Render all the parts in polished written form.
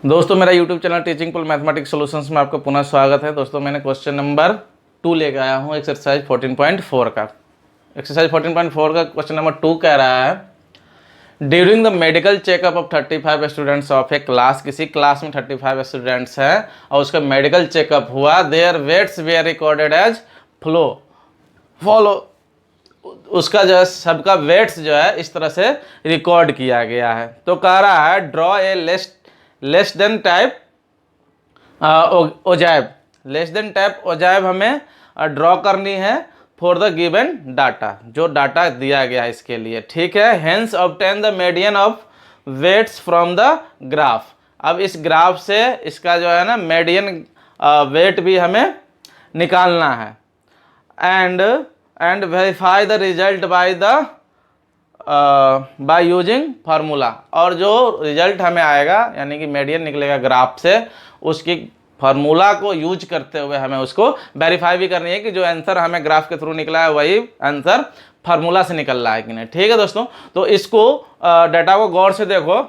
दोस्तों मेरा YouTube channel teaching पुल mathematics solutions में आपका पुनः स्वागत है। दोस्तों मैंने क्वेश्चन नंबर 2 लेकर आया हूँ एक्सरसाइज 14.4 का। एक्सरसाइज 14.4 का क्वेश्चन नंबर 2 कह रहा है, during the medical checkup of 35 students of a class, किसी क्लास में 35 स्टूडेंट्स हैं और उसका मेडिकल चेकअप हुआ, their weights were recorded as follow, उसका जो है सबका वेट्स जो है इस तरह से रिकॉर्ड किया गया है। तो कह रहा है draw a less than type ओजाइब, less than type ओजाइब हमें ड्रॉ करनी है फॉर द गिवन डाटा, जो डाटा दिया गया है इसके लिए, ठीक है। Hence obtain the median of weights from the graph. अब इस ग्राफ से इसका जो है ना मीडियन वेट भी हमें निकालना है। And verify the result by using formula, और जो रिजल्ट हमें आएगा यानी कि मीडियन निकलेगा ग्राफ से, उसकी फार्मूला को यूज करते हुए हमें उसको वेरीफाई भी करनी है कि जो आंसर हमें ग्राफ के थ्रू निकला है वही आंसर फार्मूला से निकल रहा है कि नहीं, ठीक है दोस्तों। तो इसको डाटा को गौर से देखो,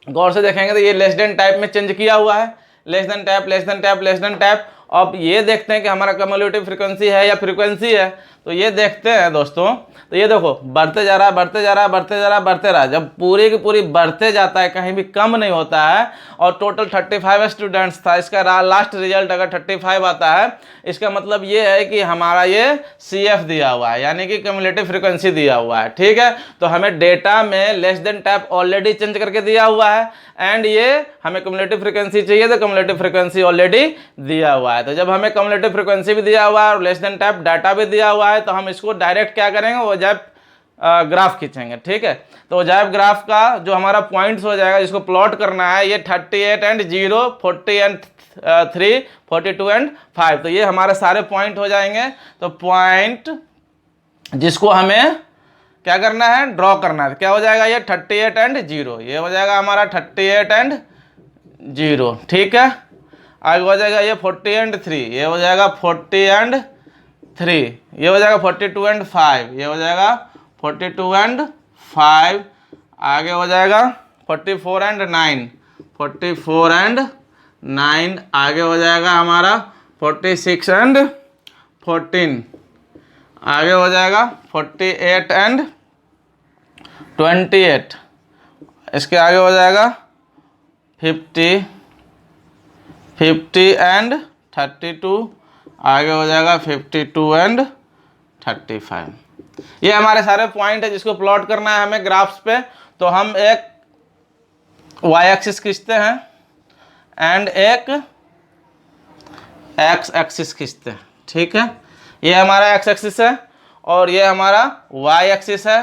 गौर से देखेंगे तो ये लेस देन टाइप में चेंज किया हुआ है, less than type less than type less than type. अब ये देखते हैं कि हमारा कम्युलेटिव फ्रीक्वेंसी है या फ्रीक्वेंसी है, तो ये देखते हैं दोस्तों। तो ये देखो बढ़ते जा रहा है बढ़ते जा रहा है बढ़ते जा रहा है बढ़ते रहा है, जब पूरी की पूरी बढ़ते जाता है कहीं भी कम नहीं होता है, और टोटल 35 स्टूडेंट्स था, इसका लास्ट रिजल्ट अगर 35 आता है, इसका मतलब ये है कि हमारा ये CF दिया हुआ है यानी कि कम्युलेटिव फ्रीक्वेंसी दिया हुआ है, ठीक है। तो हमें डेटा में less than type already change करके दिया हुआ है, एंड ये हमें कम्युलेटिव फ्रीक्वेंसी चाहिए तो कम्युलेटिव फ्रीक्वेंसी ऑलरेडी दिया हुआ है। तो जब हमें कम्युलेटिव फ्रीक्वेंसी भी दिया हुआ है और लेस देन टाइप डाटा भी दिया हुआ है, तो हम इसको डायरेक्ट क्या करेंगे, ओजाइब ग्राफ खींचेंगे, ठीक है। तो ओजाइब ग्राफ का जो हमारा पॉइंट्स हो जाएगा, जिसको प्लॉट करना है, ये 38 एंड 0, 40 एंड 3, 42 एंड 5, तो ये हमारे सारे पॉइंट हो जाएंगे। तो पॉइंट जिसको हमें क्या करना है, ड्रॉ करना है, क्या हो जाएगा, ये 38 एंड 0, ये हो जाएगा हमारा 38 एंड 0, ठीक है। आगे हो जाएगा ये 40 एंड 3, ये हो जाएगा 40 एंड 3, ये हो जाएगा 42 एंड 5, ये हो जाएगा 42 एंड 5, आगे हो जाएगा 44 एंड 9, 44 एंड 9, आगे हो जाएगा हमारा 46 एंड 14, आगे हो जाएगा 48 एंड 28, इसके आगे हो जाएगा 50 एंड 32, आगे हो जाएगा 52 एंड 35। ये हमारे सारे पॉइंट है जिसको प्लॉट करना है हमें ग्राफ्स पे। तो हम एक y एक्सिस खींचते हैं एंड एक x एक्सिस खींचते हैं, ठीक है। ये हमारा x एक्सिस है और ये हमारा y एक्सिस है।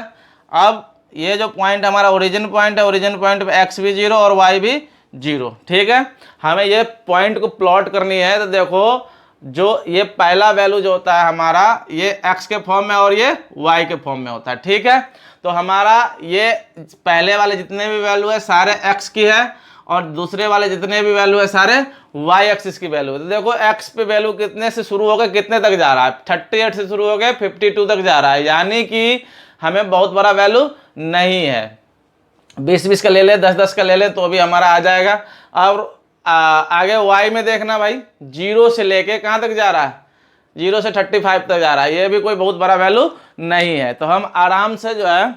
अब ये जो पॉइंट हमारा ओरिजिन पॉइंट है, ओरिजिन पॉइंट पे x भी 0 और y भी 0, ठीक है। हमें ये पॉइंट को प्लॉट करनी है। तो देखो जो ये पहला वैल्यू जो होता है हमारा, ये x के फॉर्म में और ये y के फॉर्म में होता है, ठीक है। तो हमारा ये पहले वाले जितने भी वैल्यू है सारे x की है, और दूसरे वाले जितने भी वैल्यू है सारे y एक्सिस की वैल्यू है। तो देखो x पे वैल्यू कितने से शुरू हो गए कितने तक जा रहा है, 38 से शुरू हो गए 52 तक जा रहा है, यानी कि हमें बहुत बड़ा वैल्यू नहीं है। 20-20 का ले ले, 10-10 का ले ले तो भी हमारा आ जाएगा। और आगे y में देखना भाई, 0 से लेके कहाँ तक जा रहा है, 0 से 35 तक जा रहा है, ये भी कोई बहुत बड़ा वैल्यू नहीं है। तो हम आराम से जो है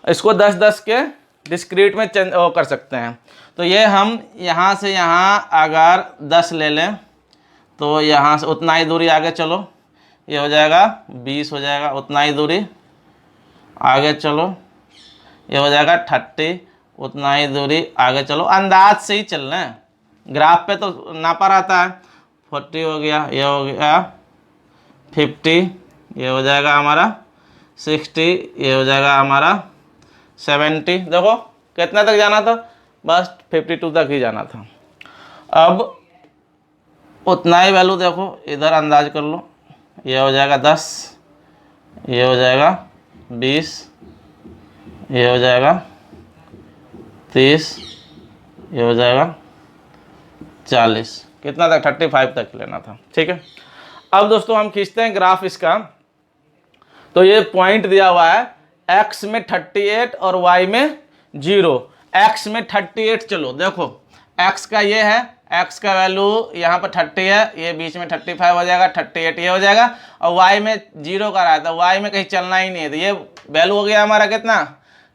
इसको 10-10 के डिस्क्रीट में चेंज कर सकते हैं। तो ये हम यहाँ से यहाँ अगर 10 ले लें तो यहाँ से उतना ही दूरी आगे चलो, ये हो जाएगा 20 हो जाएगा, उतना ही दूरी आगे चलो, ये हो जाएगा 30, उतना ही दूरी आगे चलो। अंदाज से ही चल रहे हैं, ग्राफ पे तो नापा रहता है। 40 हो गया, ये हो गया 50, ये हो जाएगा हमारा 60, ये हो जाएगा हमारा 70। देखो कितना तक जाना था, बस 52 तक ही जाना था। अब उतना ही वैल्यू देखो, इधर अंदाज कर लो, ये हो जाएगा 10, ये हो जाएगा 20, ये हो जाएगा 30, ये हो जाएगा 40, कितना तक 35 तक लेना था, ठीक है। अब दोस्तों हम खींचते हैं ग्राफ इसका। तो ये पॉइंट दिया हुआ है, x में 38 और y में 0, x में 38, चलो देखो एक्स का ये है, एक्स का वैल्यू यहाँ पर 30 है, ये बीच में 35 हो जाएगा, 38 ये हो जाएगा, और वाई में 0 का रहा है तो वाई में कहीं चलना ही नहीं है, तो ये वैल्यू हो गया हमारा कितना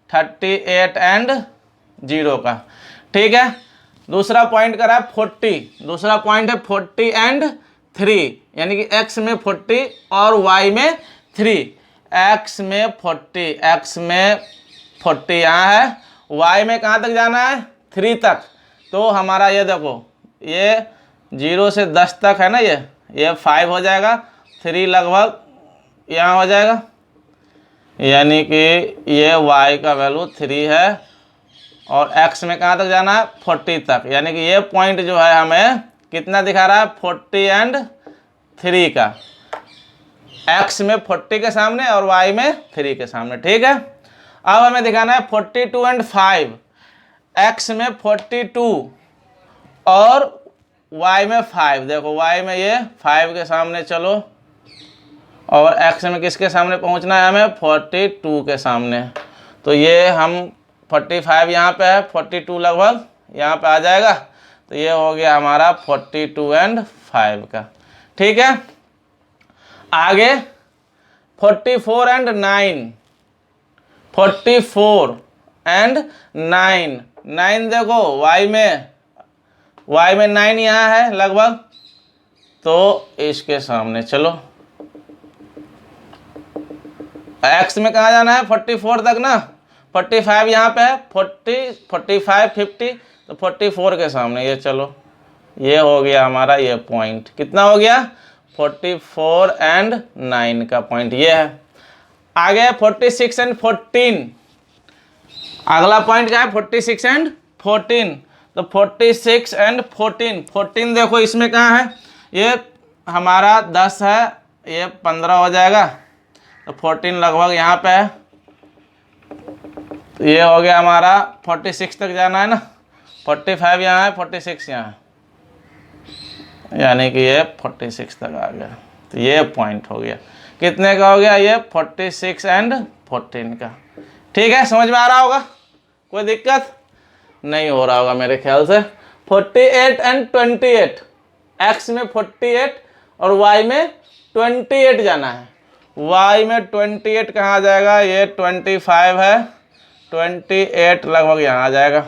38 एंड 0 का। ठीक है, दूसरा पॉइंट करा है 40, दूसरा पॉइंट है 40 एंड 3, यानी कि एक्स में 40 और वाई में 3, एक्स में 40 यहाँ है, वाई में कहाँ तक जाना है 3 तक, तो हमारा ये देखो ये 0 से 10 तक है ना, ये 5 हो जाएगा, 3 लगभग यहाँ हो जाएगा, यानी कि ये y का वैल्यू 3 है, और x में कहाँ तक जाना है 40 तक, यानी कि ये पॉइंट जो है हमें कितना दिखा रहा है 40 एंड 3 का, x में 40 के सामने और y में 3 के सामने। ठीक है, अब हमें दिखाना है 42 एंड 5, x में 42 और y में 5, देखो y में ये 5 के सामने चलो, और x में किसके सामने पहुंचना है हमें 42 के सामने, तो ये हम 45 यहाँ पे है, 42 लगभग यहाँ पे आ जाएगा, तो ये हो गया हमारा 42 एंड 5 का। ठीक है, आगे 44 एंड 9, 44 एंड 9 देखो y में 9 यहाँ है लगभग, तो इसके सामने चलो, x में कहाँ जाना है 44 तक ना, 45 यहाँ पे है, 40 45 50, तो 44 के सामने ये चलो, ये हो गया हमारा ये पॉइंट, कितना हो गया 44 एंड 9 का पॉइंट ये है। आगे 46 एंड 14, अगला पॉइंट क्या है 46 एंड 14, तो 46 एंड 14 देखो इसमें कहाँ है, ये हमारा 10 है, ये 15 हो जाएगा, तो 14 लगभग यहाँ पे है, तो ये हो गया हमारा 46 तक जाना है ना, 45 यहाँ है, 46 यहाँ है, यानी कि ये 46 तक आ गया, तो ये पॉइंट हो गया, कितने का हो गया ये 46 एंड 14 का। ठीक है, समझ में आ रहा होगा, कोई दिक्कत नहीं हो रहा होगा मेरे ख्याल से। 48 एंड 28, एक्स में 48 और वाई में 28 जाना है, y में 28 कहाँ आ जाएगा, ये 25 है, 28 लगभग यहाँ आ जाएगा,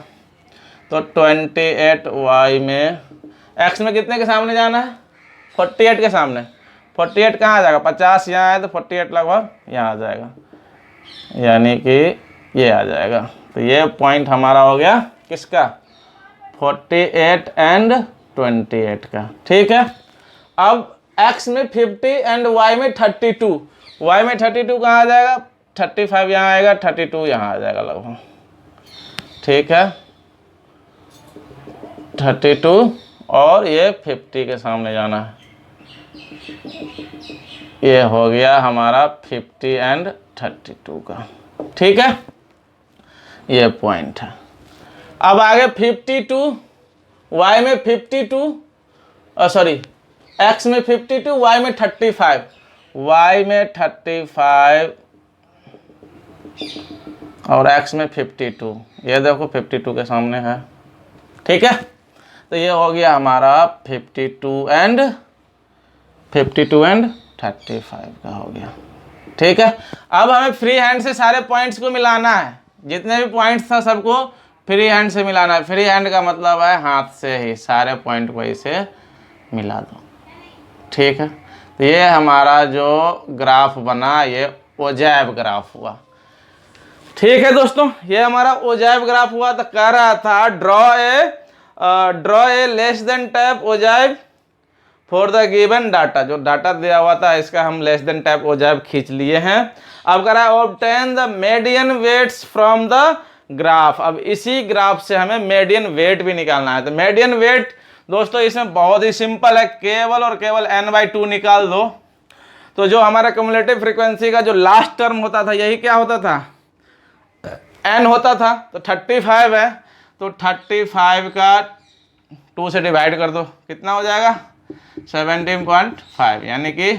तो 28 y में, x में कितने के सामने जाना है 48 के सामने, 48 कहाँ आ जाएगा 50 यहाँ है, तो 48 लगभग यहाँ आ जाएगा, यानी कि ये आ जाएगा, तो ये पॉइंट हमारा हो गया किसका 48 एंड 28 का। ठीक है, अब x में 50 एंड y में 32, y में 32 कहाँ आ जाएगा 35 यहाँ आएगा, 32 यहाँ आ जाएगा लगभग। ठीक है, 32 और ये 50 के सामने जाना है, ये हो गया हमारा 50 एंड 32 का। ठीक है, ये पॉइंट है। अब आगे 52, y में 52, सॉरी x में 52, y में 35, y में 35 और x में 52, ये देखो 52 के सामने है। ठीक है, तो ये हो गया हमारा 52 एंड 35 का हो गया। ठीक है, अब हमें फ्री हैंड से सारे पॉइंट्स को मिलाना है, जितने भी पॉइंट्स था सबको फ्री हैंड से मिलाना है। फ्री हैंड का मतलब है हाथ से ही सारे पॉइंट को इसे मिला दो। ठीक है, तो ये हमारा जो ग्राफ बना ये ओजैव ग्राफ हुआ। ठीक है दोस्तों, ये हमारा ओजैव ग्राफ हुआ। तो कह रहा था draw a less than type ogive for the given data, जो डाटा दिया हुआ था इसका हम लेस देन टाइप ओजैव खींच लिए हैं। अब कह रहा है obtain the median weights from the graph. अब इसी ग्राफ से हमें मीडियन वेट भी निकालना है। तो मीडियन वेट दोस्तों इसमें बहुत ही सिंपल है, केवल और केवल n/2 निकाल दो। तो जो हमारा क्युमुलेटिव फ्रीक्वेंसी का जो लास्ट टर्म होता था यही क्या होता था n होता था। तो 35 है, तो 35 का 2 से डिवाइड कर दो, कितना हो जाएगा 17.5, यानी कि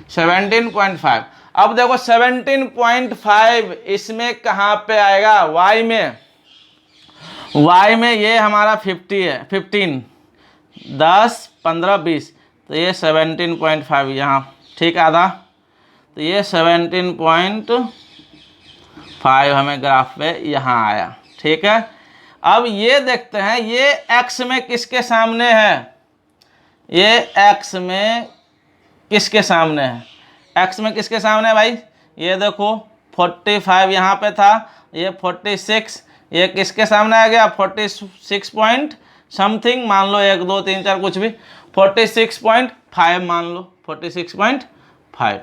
17.5। अब देखो 17.5 इसमें कहाँ पे आएगा, y में। y में ये हमारा 50 है, 15, 10, 15, 20, तो ये 17.5 यहाँ, ठीक आधा, तो ये 17.5 हमें ग्राफ पे यहाँ आया, ठीक है। अब ये देखते हैं ये x में किसके सामने है, ये x में किसके सामने है, x में किसके सामने है भाई, ये देखो 45 यहाँ पे था, ये 46, ये किसके सामने आ गया 46 पॉइंट समथिंग, मान लो 1 2 3 4 कुछ भी, 46.5 मान लो, 46.5,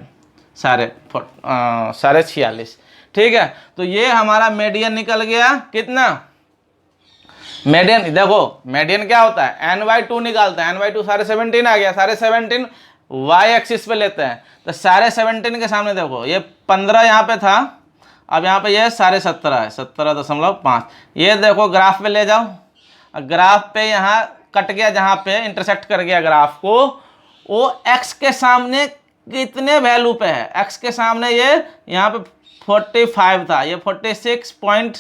साढ़े 46, ठीक है। तो ये हमारा मीडियन निकल गया, कितना मीडियन, देखो मीडियन क्या होता है n/2 निकालते हैं, n/2 साढ़े 17 आ गया, साढ़े 17 y एक्सिस पे लेते हैं, तो साढ़े 17 के सामने देखो ये 15 यहाँ पे था, अब यहाँ पे ये साढ़े 17 है, 17.5, ये देखो ग्राफ पे ले जाओ, ग्राफ पे यहाँ कट गया, जहाँ पे इंटरसेक्ट कर गया ग्राफ को, वो x के सामने कितने वैल्यू पे है, x के सामने ये यहाँ पे 45 था, ये 46 पॉइंट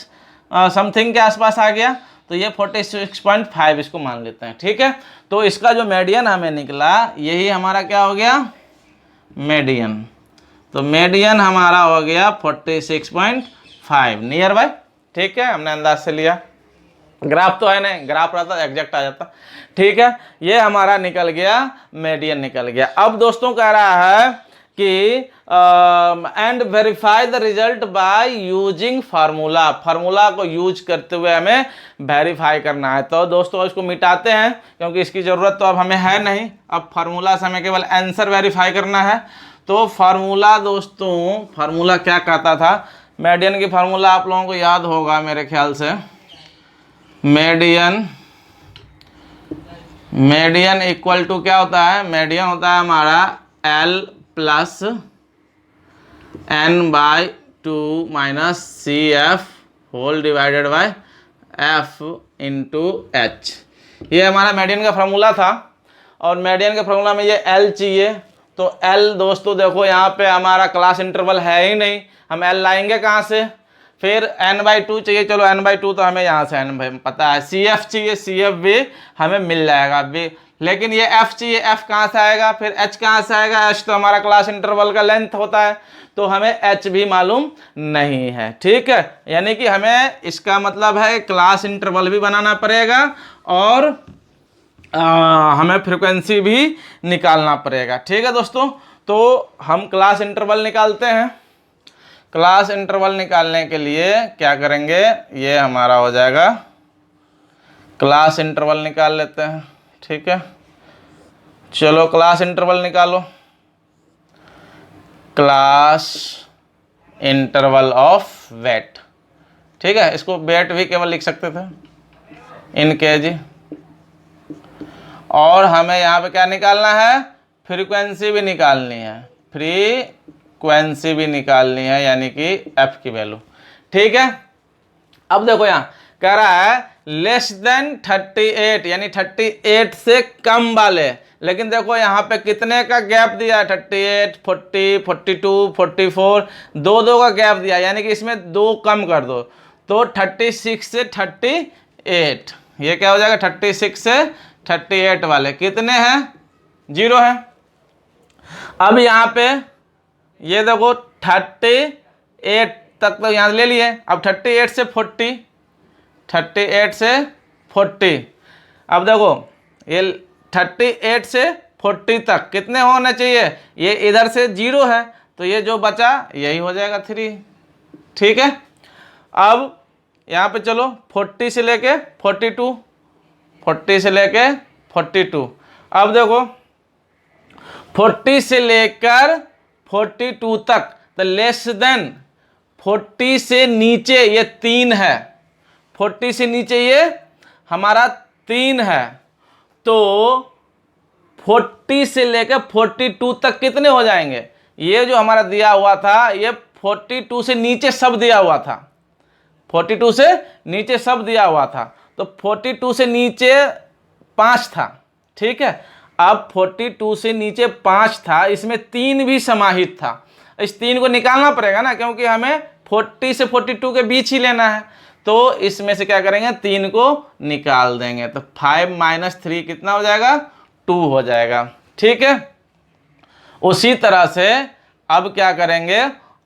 समथिंग के आसपास आ गया, तो ये 46.5 इसको मान लेते हैं, ठीक है। तो इसका जो मीडियन हमें निकला यही हमारा क्या हो गया मीडियन, तो मीडियन हमारा हो गया 46.5 नियर बाय, ठीक है, हमने अंदाज से लिया, ग्राफ तो है नहीं, ग्राफ रहता एग्जैक्ट आ जाता, ठीक है। ये हमारा निकल गया मीडियन निकल गया। अब दोस्तों कह रहा है कि and verify the result by using formula, formula को यूज करते हुए हमें वेरीफाई करना है। तो दोस्तों इसको मिटाते हैं क्योंकि इसकी ज़रूरत तो अब हमें है नहीं, अब फार्मूला से हमें केवल आंसर वेरीफाई करना है। तो फार्मूला दोस्तों, फार्मूला क्या कहता था, मीडियन की फार्मूला आप लोगों को याद होगा मेरे ख्याल से, मीडियन इक्वल टू क्या होता है, मीडियन होता है हमारा L plus n/2 minus CF whole divided by F into H, ये हमारा मीडियन का फार्मूला था। और मीडियन के फार्मूला में ये L चाहिए, तो L दोस्तों देखो यहाँ पे हमारा क्लास इंटरवल है ही नहीं, हम L लाएंगे कहाँ से, फिर n/2 चाहिए, चलो n/2 तो हमें यहाँ से n पता है, CF चाहिए, CF भी हमें मिल जाएगा भी, लेकिन ये F चाहिए, F कहाँ से आएगा, फिर H कहाँ से आएगा, H तो हमारा क्लास इंटरवल का लेंथ होता है, तो हमें H भी मालूम नहीं है, ठीक है। यानी कि हमें इसका मतलब है क्लास इंटरवल भी बनाना पड़ेगा और हमें फ्रीक्वेंसी भी निकालना पड़ेगा, ठीक है दोस्तों। तो हम क्लास इंटरवल निकालते हैं, क्लास इंटरवल निकालने के लिए क्या करेंगे, ये हमारा हो जाएगा क्लास इंटरवल निकाल लेते हैं, ठीक है। चलो क्लास इंटरवल निकालो, क्लास इंटरवल ऑफ वेट, ठीक है, इसको वेट भी केवल लिख सकते थे इन kg। और हमें यहाँ पे क्या निकालना है, फ्रीक्वेंसी भी निकालनी है, फ्रीक्वेंसी भी निकालनी है, यानी कि f की वैल्यू, ठीक है। अब देखो यहाँ कह रहा है लेस देन 38, यानी 38 से कम वाले, लेकिन देखो यहाँ पे कितने का गैप दिया है, 38, 40, 42, 44, दो का गैप दिया, यानी कि इसमें 2 कम कर दो, तो 36 से 38, ये क्या हो जाएगा 36 से 38 वाले कितने हैं, 0 है। अब यहाँ पे ये देखो 38 तक तो यहाँ ले लिए, अब 38 से 40, 38 से 40, अब देखो ये 38 से 40 तक कितने होने चाहिए, ये इधर से 0 है, तो ये जो बचा यही हो जाएगा 3, ठीक है। अब यहाँ पे चलो 40 से लेके 42, 40 से लेके 42, अब देखो 40 से लेकर 42 तक, तो लेस देन 40 से नीचे ये 3 है, 40 से नीचे ये हमारा 3 है, तो 40 से लेकर 42 तक कितने हो जाएंगे, ये जो हमारा दिया हुआ था ये 42 से नीचे सब दिया हुआ था, 42 से नीचे सब दिया हुआ था, तो 42 से नीचे 5 था, ठीक है। अब 42 से नीचे 5 था, इसमें 3 भी समाहित था, इस 3 को निकालना पड़ेगा ना, क्योंकि हमें 40 से 42 के बीच ही लेना है, तो इसमें से क्या करेंगे, 3 को निकाल देंगे, तो 5 माइनस 3 कितना हो जाएगा, 2 हो जाएगा। ठीक है, उसी तरह से अब क्या करेंगे,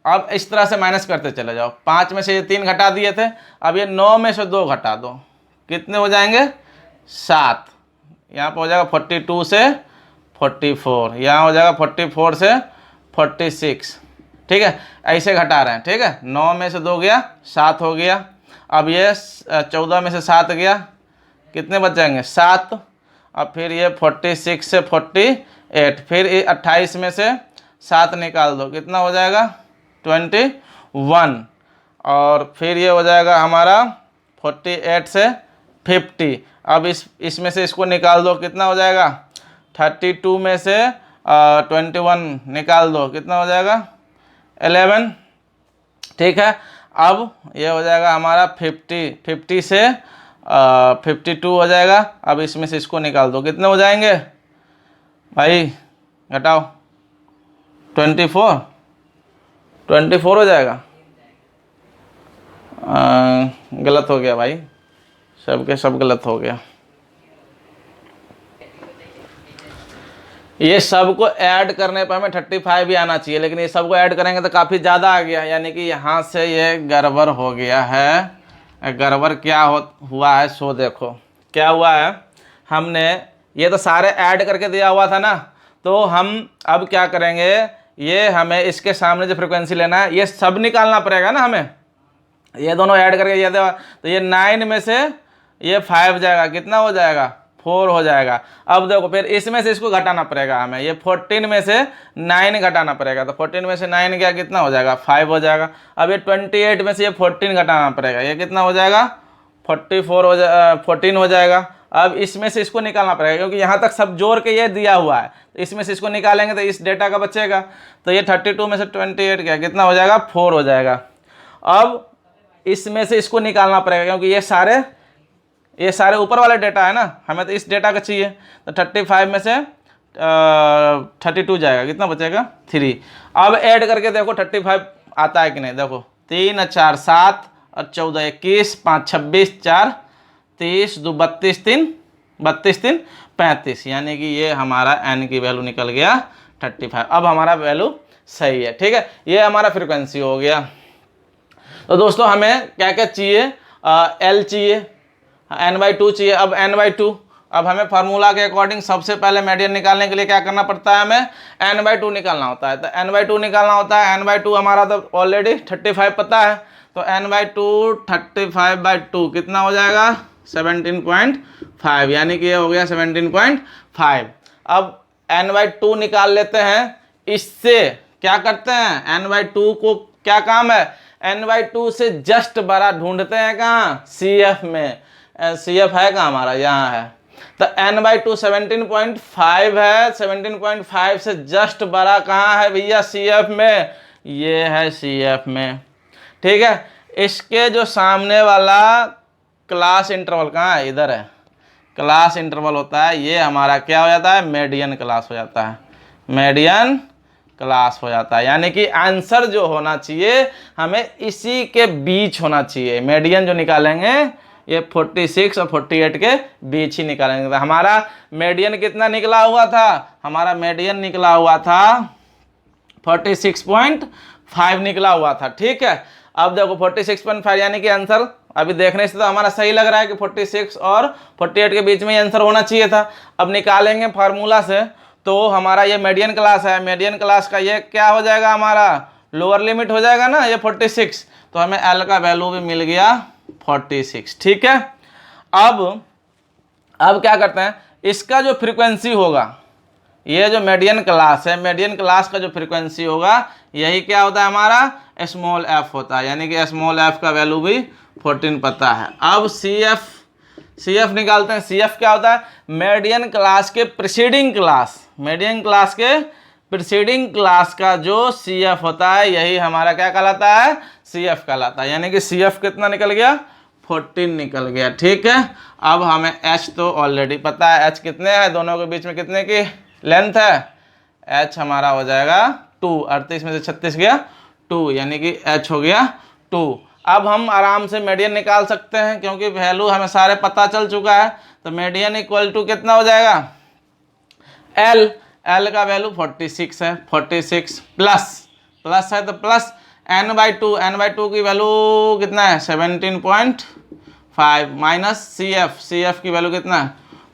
अब इस तरह से माइनस करते चले जाओ। 5 में से ये 3 घटा दिए थे, अब ये 9 में से 2 घटा दो, कितने हो जाएंगे, 7। यहाँ पर हो जाएगा 42 से 44, यहाँ हो जाएगा 44 से 46। ठीक है, ऐसे घटा रहे हैं। ठीक है, 9 में से 2 गया, 7 हो गया। अब ये 14 में से 7 गया, कितने बच जाएंगे, 7। अब फिर ये 46 से 48, फिर ये 28 में से 7 निकाल दो, कितना हो जाएगा, 21। और फिर ये हो जाएगा हमारा 48 से 50। अब इसमें से इसको निकाल दो, कितना हो जाएगा, 32 में से 21 निकाल दो, कितना हो जाएगा, 11। ठीक है, अब ये हो जाएगा हमारा 50 से 52 हो जाएगा। अब इसमें से इसको निकाल दो, कितने हो जाएंगे भाई, घटाओ, 24 हो जाएगा। गलत हो गया भाई, सब गलत हो गया। ये सबको ऐड करने पर हमें 35 भी आना चाहिए, लेकिन ये सबको ऐड करेंगे तो काफ़ी ज़्यादा आ गया, यानी कि यहाँ से ये गड़बड़ हो गया है। गड़बड़ क्या हुआ है, सो देखो क्या हुआ है, हमने ये तो सारे ऐड करके दिया हुआ था ना, तो हम अब क्या करेंगे, ये हमें इसके सामने जो फ्रिक्वेंसी लेना है ये सब निकालना पड़ेगा ना हमें। ये दोनों ऐड करके दिया था, तो ये 9 में से ये 5 जाएगा, कितना हो जाएगा, 4 हो जाएगा। अब देखो फिर इसमें से इसको घटाना पड़ेगा हमें, ये 14 में से 9 घटाना पड़ेगा, तो 14 में से 9 क्या, कितना हो जाएगा, 5 हो जाएगा। अब ये 28 में से ये 14 घटाना पड़ेगा, ये कितना हो जाएगा, 14 हो जाएगा। अब इसमें से इसको निकालना पड़ेगा, क्योंकि यहाँ तक सब जोड़ के ये दिया हुआ है, तो इसमें से इसको निकालेंगे तो इस डेटा का बचेगा। तो ये 32 में से 28 क्या, कितना हो जाएगा, 4 हो जाएगा। अब इसमें से इसको निकालना पड़ेगा, क्योंकि ये सारे ऊपर वाले डेटा है ना, हमें तो इस डेटा का चाहिए। तो 35 में से 32 जाएगा, कितना बचेगा, 3। अब ऐड करके देखो 35 आता है कि नहीं, देखो 3 और 4 7 और 14 21 5 26 4 30 2 32 3 32 3 35, यानी कि ये हमारा n की वैल्यू निकल गया 35। अब हमारा वैल्यू सही है। ठीक है, ये हमारा फ्रिक्वेंसी हो गया। तो दोस्तों हमें क्या क्या चाहिए, L चाहिए, n/2 चाहिए। अब n/2, अब हमें फार्मूला के अकॉर्डिंग सबसे पहले मीडियन निकालने के लिए क्या करना पड़ता है, हमें n/2 निकालना होता है। तो n/2 निकालना होता है, n/2 हमारा तो ऑलरेडी 35 पता है, तो n/2 35/2 कितना हो जाएगा, 17.5, यानी कि ये हो गया 17.5। अब n/2 निकाल लेते हैं, इससे क्या करते हैं, n/2 को क्या काम है, n/2 से जस्ट बड़ा ढूंढते हैं कहाँ, CF में। CF है कहाँ हमारा, यहाँ है। तो n/2 17.5 है, 17.5 से जस्ट बड़ा कहाँ है भैया, CF में, ये है CF में। ठीक है, इसके जो सामने वाला क्लास इंटरवल कहाँ है, इधर है, क्लास इंटरवल होता है, ये हमारा क्या हो जाता है, मीडियन क्लास हो जाता है, मीडियन क्लास हो जाता है। यानी कि आंसर जो होना चाहिए हमें इसी के बीच होना चाहिए। मीडियन जो निकालेंगे ये 46 और 48 के बीच ही निकालेंगे। तो हमारा मीडियन कितना निकला हुआ था, हमारा मीडियन निकला हुआ था 46.5 निकला हुआ था। ठीक है, अब देखो 46.5, यानी कि आंसर अभी देखने से तो हमारा सही लग रहा है कि 46 और 48 के बीच में ही आंसर होना चाहिए था। अब निकालेंगे फार्मूला से, तो हमारा ये मीडियन क्लास है, मीडियन क्लास का ये क्या हो जाएगा, हमारा लोअर लिमिट हो जाएगा ना, ये 46, तो हमें L का वैल्यू भी मिल गया 46। ठीक है, अब क्या करते हैं, इसका जो फ्रीक्वेंसी होगा, ये जो मीडियन क्लास है, मीडियन क्लास का जो फ्रीक्वेंसी होगा यही क्या होता है, हमारा स्मॉल f होता है, यानी कि स्मॉल f का वैल्यू भी 14 पता है। अब CF निकालते हैं। CF क्या होता है, मीडियन क्लास के प्रीसीडिंग क्लास, मीडियन क्लास के प्रीसीडिंग क्लास का जो CF होता है यही हमारा क्या कहलाता है, CF कहलाता है। यानी कि CF कितना निकल गया, 14 निकल गया। ठीक है, अब हमें H तो ऑलरेडी पता है, H कितने हैं, दोनों के बीच में कितने की लेंथ है, H हमारा हो जाएगा 2, 38 में से 36 गया 2, यानी कि H हो गया 2। अब हम आराम से मीडियन निकाल सकते हैं क्योंकि वैल्यू हमें सारे पता चल चुका है। तो मीडियन इक्वल टू कितना हो जाएगा, एल का वैल्यू 46 है, 46 प्लस है तो प्लस n/2 की वैल्यू कितना है 17.5 माइनस सी एफ की वैल्यू कितना है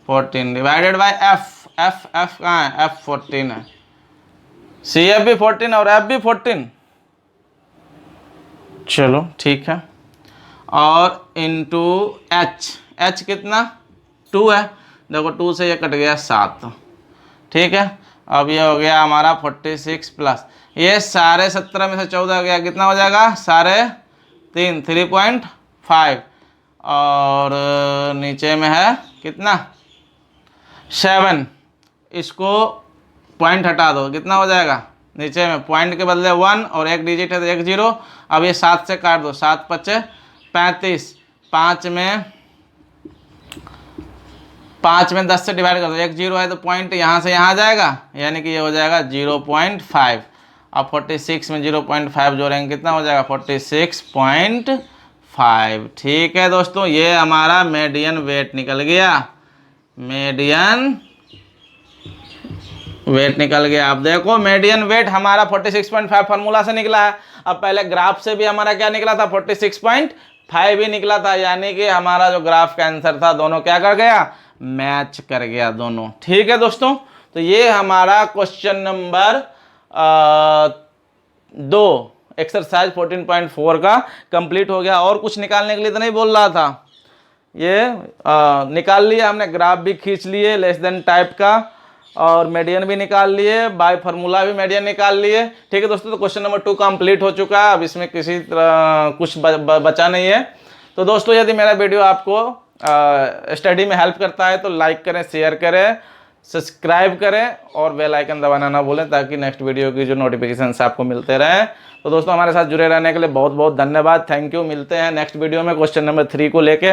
14 डिवाइडेड बाय एफ कहाँ है, एफ 14 है, सी एफ भी 14 और एफ भी 14। चलो ठीक है, और इंटू एच कितना 2 है, देखो 2 से ये कट गया 7, ठीक है। अब ये हो गया हमारा 46 प्लस ये सारे 17 में से 14 गया, कितना हो जाएगा सारे 3.5 और नीचे में है कितना 7, इसको पॉइंट हटा दो, कितना हो जाएगा नीचे में पॉइंट के बदले 1 और एक डिजिट है तो 1 0। अब ये 7 से काट दो, 7 5 35, 5 में 10 से डिवाइड कर दो, 1 0 है तो पॉइंट यहाँ से यहाँ जाएगा, यानी कि ये हो जाएगा 0.5। अब 46 में 0.5 जोड़ेंगे कितना हो जाएगा 46.5। ठीक है दोस्तों, ये हमारा मीडियन वेट निकल गया, मीडियन वेट निकल गया। अब देखो मीडियन वेट हमारा 46.5 फार्मूला से निकला है। अब पहले ग्राफ से भी हमारा क्या निकला था 46.5 ही निकला था, यानी कि हमारा जो ग्राफ का आंसर था दोनों क्या कर गया, मैच कर गया दोनों। ठीक है दोस्तों, तो ये हमारा क्वेश्चन नंबर 2 एक्सरसाइज 14.4 का कंप्लीट हो गया। और कुछ निकालने के लिए तो नहीं बोल रहा था, ये निकाल लिया हमने, ग्राफ भी खींच लिए लेस देन टाइप का, और मीडियन भी निकाल लिए, बाय फार्मूला भी मीडियन निकाल लिए। ठीक है दोस्तों, तो क्वेश्चन नंबर 2 कंप्लीट हो चुका है। अब इसमें किसी तरह कुछ बचा नहीं है। तो दोस्तों यदि मेरा वीडियो आपको स्टडी में हेल्प करता है तो लाइक करें, शेयर करें, सब्सक्राइब करें और बेल आइकन दबाना ना भूलें, ताकि नेक्स्ट वीडियो की जो नोटिफिकेशन आपको मिलते रहें। तो दोस्तों हमारे साथ जुड़े रहने के लिए बहुत बहुत धन्यवाद, थैंक यू। मिलते हैं नेक्स्ट वीडियो में क्वेश्चन नंबर 3 को लेके।